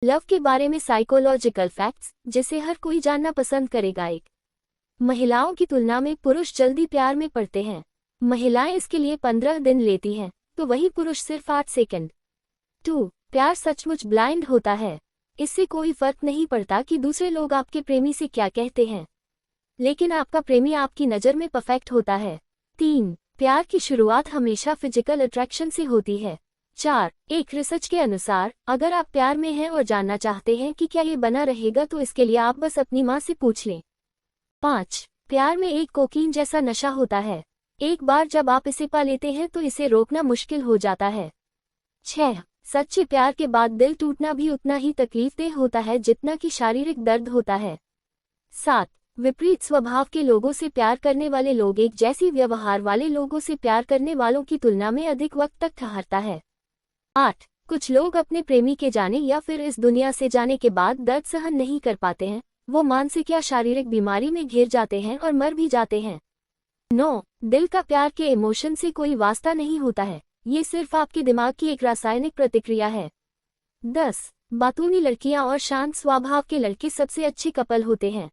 Love के बारे में साइकोलॉजिकल फैक्ट्स जिसे हर कोई जानना पसंद करेगा। एक, महिलाओं की तुलना में पुरुष जल्दी प्यार में पड़ते हैं। महिलाएं इसके लिए 15 दिन लेती हैं, तो वही पुरुष सिर्फ 8 सेकंड। 2, प्यार सचमुच ब्लाइंड होता है। इससे कोई फर्क नहीं पड़ता कि दूसरे लोग आपके प्रेमी से क्या कहते हैं, लेकिन आपका प्रेमी आपकी नज़र में परफेक्ट होता है। 3, प्यार की शुरुआत हमेशा फिजिकल अट्रैक्शन से होती है। 4, एक रिसर्च के अनुसार अगर आप प्यार में हैं और जानना चाहते हैं कि क्या ये बना रहेगा तो इसके लिए आप बस अपनी माँ से पूछ लें। 5, प्यार में एक कोकीन जैसा नशा होता है। एक बार जब आप इसे पा लेते हैं तो इसे रोकना मुश्किल हो जाता है। 6, सच्चे प्यार के बाद दिल टूटना भी उतना ही तकलीफदेह होता है जितना कि शारीरिक दर्द होता है। 7, विपरीत स्वभाव के लोगों से प्यार करने वाले लोग एक जैसी व्यवहार वाले लोगों से प्यार करने वालों की तुलना में अधिक वक्त तक ठहरता है। 8, कुछ लोग अपने प्रेमी के जाने या फिर इस दुनिया से जाने के बाद दर्द सहन नहीं कर पाते हैं, वो मानसिक या शारीरिक बीमारी में घिर जाते हैं और मर भी जाते हैं। 9, दिल का प्यार के इमोशन से कोई वास्ता नहीं होता है, ये सिर्फ आपके दिमाग की एक रासायनिक प्रतिक्रिया है। 10, बातूनी लड़कियां और शांत स्वभाव के लड़के सबसे अच्छे कपल होते हैं।